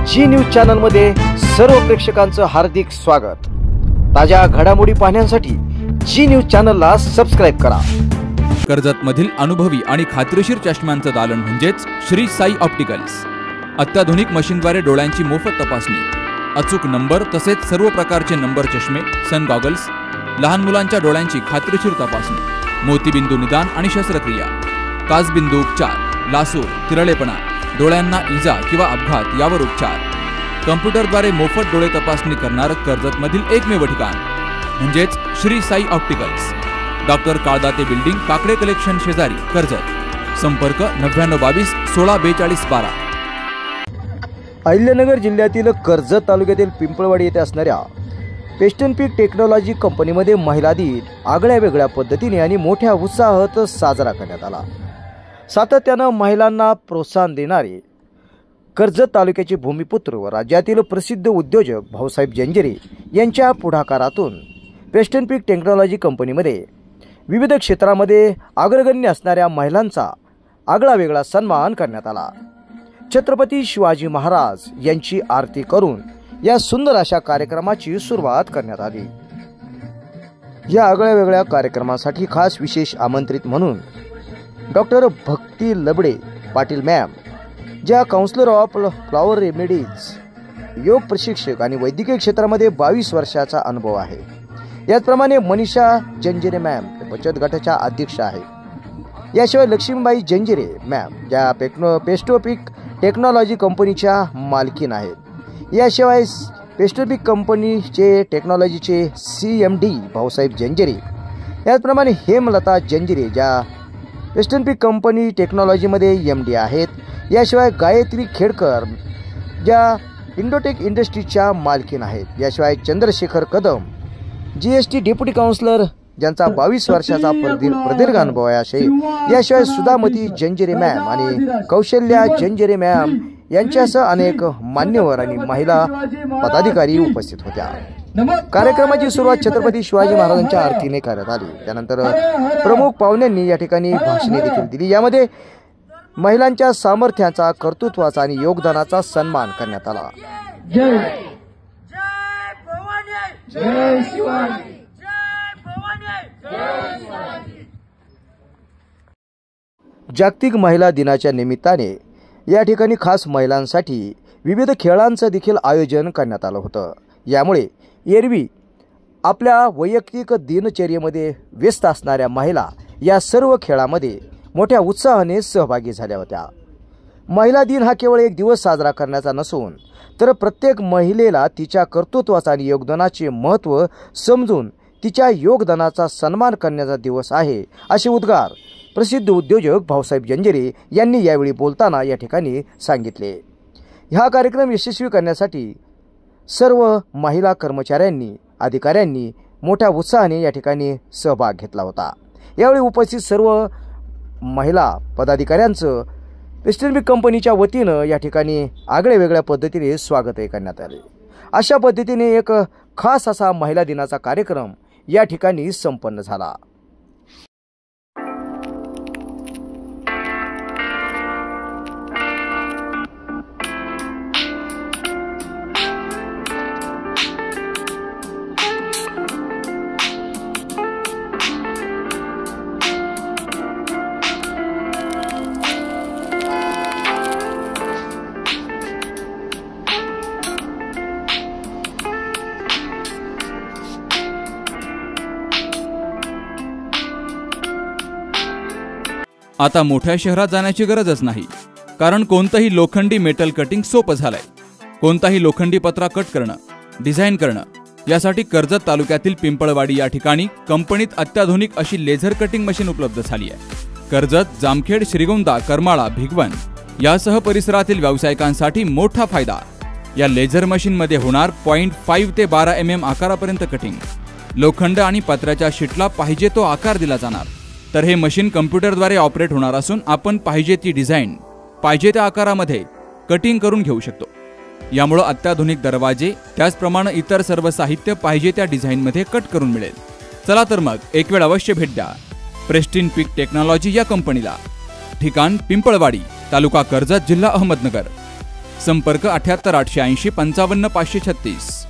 जी news channel मध्ये सर्व प्रेक्षकांचं हार्दिक स्वागत। ताज्या घडामोडी पाहण्यासाठी जी न्यूज चॅनलला सबस्क्राइब करा। कर्जत मधील अनुभवी आणि खात्रीशीर चष्म्यांचं दालन म्हणजेच श्री साई ऑप्टिकल्स। अत्याधुनिक मशीनद्वारे डोळ्यांची मोफत तपासणी, अचूक नंबर तसेच सर्व प्रकारचे नंबर चष्मे, सन गॉगल्स, लहान मुलांच्या डोळ्यांची खात्रीशीर तपासणी, मोतीबिंदू निदान आणि शस्त्रक्रिया, काचबिंदू उपचार, लासूर, तिरळेपणा, डोळ्यांना इजा किंवा अपघात यावर उपचार, कॉम्प्युटरद्वारे मोफत डोळे तपासणी करणारं कर्जतमधील एकमेव ठिकाण म्हणजेच Shri Sai opticals. Doctor Kaldate building, Kakade collection शेजारी, कर्जत। संपर्क 9922 16 42 12। अहिल्यानगर जिल्ह्यातील कर्जत तालुक्यातील पिंपळवाडी येथे असणाऱ्या पेस्टन पीक टेक्नॉलॉजी कंपनीमध्ये महिला दिन आगळ्या वेगळ्या पद्धतीने आणि मोठ्या उत्साहात साजरा करण्यात आला। सातत्यानं महिलांना प्रोत्साहन देणारे कर्जत तालुक्याचे भूमिपुत्र व राज्यातील प्रसिद्ध उद्योजक भाऊसाहेब जंजिरे यांच्या पुढाकारातून पेस्टन पीक टेक्नॉलॉजी कंपनीमध्ये विविध क्षेत्रामध्ये अग्रगण्य असणाऱ्या महिलांचा आगळा वेगळा सन्मान करण्यात आला। छत्रपती शिवाजी महाराज यांची आरती करून या सुंदर अशा कार्यक्रमाची सुरुवात करण्यात आली। या आगळ्या वेगळ्या कार्यक्रमासाठी खास विशेष आमंत्रित म्हणून डॉक्टर भक्ती लबडे पाटील मॅम, ज्या काउन्सिलर ऑफ फ्लॉवर रेमेडीज, योग प्रशिक्षक आणि वैद्यकीय क्षेत्रामध्ये 22 वर्षाचा अनुभव आहे। याचप्रमाणे मनीषा जंजिरे मॅम बचत गटाच्या अध्यक्ष आहेत। याशिवाय लक्ष्मीबाई जंजिरे मॅम, ज्या पेस्टोपिक टेक्नॉलॉजी कंपनीच्या मालकीन आहेत। याशिवाय पेस्टोपिक कंपनीचे टेक्नॉलॉजीचे CMD भाऊसाहेब जंजिरे। याचप्रमाणे हेमलता जंजिरे, ज्या पेस्टन पीक कंपनी टेक्नॉलॉजीमध्ये MD आहेत। याशिवाय गायत्री खेडकर, ज्या इंडोटेक इंडस्ट्रीजच्या मालकीन आहेत। याशिवाय Chandrashekhar Kadam, GST deputy counsellor, ज्यांचा 22 वर्षाचा प्रदीर्घ अनुभव आहे। याशिवाय सुधामती जंजिरे मॅम आणि कौशल्या जंजिरे मॅम यांच्यासह अनेक मान्यवर आणि महिला पदाधिकारी उपस्थित होत्या। कार्यक्रमाची सुरुवात छत्रपती शिवाजी महाराजांच्या आरतीने करण्यात आली। त्यानंतर प्रमुख पाहुण्यांनी या ठिकाणी भाषणे देखील दिली। यामध्ये महिलांच्या सामर्थ्याचा, कर्तृत्वाचा आणि योगदानाचा सन्मान करण्यात आला। जय भवानी, जय शिवाजी, जय भवानी, जय शिवाजी। जागतिक महिला दिनाच्या निमित्ताने या ठिकाणी खास महिलांसाठी विविध खेळांचं देखील आयोजन करण्यात आलं होतं। यामुळे एरवी आपल्या वैयक्तिक दिनचर्येमध्ये व्यस्त असणाऱ्या महिला या सर्व खेळामध्ये मोठ्या उत्साहाने सहभागी झाल्या होत्या। महिला दिन हा केवळ एक दिवस साजरा करण्याचा नसून तर प्रत्येक महिलेला तिच्या कर्तृत्वाचा आणि योगदानाचे महत्त्व समजून तिच्या योगदानाचा सन्मान करण्याचा दिवस आहे, असे उद्गार प्रसिद्ध उद्योजक भाऊसाहेब जंजिरे यांनी यावेळी बोलताना या ठिकाणी सांगितले। हा कार्यक्रम यशस्वी करण्यासाठी सर्व महिला कर्मचाऱ्यांनी, अधिकाऱ्यांनी मोठ्या उत्साहाने या ठिकाणी सहभाग घेतला होता। यावेळी उपस्थित सर्व महिला पदाधिकाऱ्यांचं पेस्टन पीक कंपनीच्या वतीनं या ठिकाणी आगळ्या वेगळ्या पद्धतीने स्वागत करण्यात आले। अशा पद्धतीने एक खास असा महिला दिनाचा कार्यक्रम या ठिकाणी संपन्न झाला। आता मोठ्या शहरात जाण्याची गरजच नाही, कारण कोणतंही लोखंडी मेटल कटिंग सोपं झालंय। कोणताही लोखंडी पत्रा कट करणं, डिझाईन करणं यासाठी कर्जत तालुक्यातील पिंपळवाडी या ठिकाणी कंपनीत अत्याधुनिक अशी लेझर कटिंग मशीन उपलब्ध झाली आहे। कर्जत, जामखेड, श्रीगोंदा, करमाळा, भिगवण यासह परिसरातील व्यावसायिकांसाठी मोठा फायदा। या लेझर मशीनमध्ये होणार 0.5 ते 12 mm आकारापर्यंत कटिंग। लोखंड आणि पत्र्याच्या शीटला पाहिजे तो आकार दिला जाणार। तर हे मशीन कॉम्प्युटरद्वारे ऑपरेट होणार असून आपण पाहिजे ती डिझाईन पाहिजे त्या आकारामध्ये कटिंग करून घेऊ शकतो। यामुळे अत्याधुनिक दरवाजे, त्याचप्रमाणे इतर सर्व साहित्य पाहिजे त्या डिझाईनमध्ये कट करून मिळेल। चला तर मग एक वेळ अवश्य भेट द्या पेस्टन पीक टेक्नॉलॉजी या कंपनीला। ठिकाण पिंपळवाडी, तालुका कर्जत, जिल्हा अहमदनगर। संपर्क 78 880 55 536.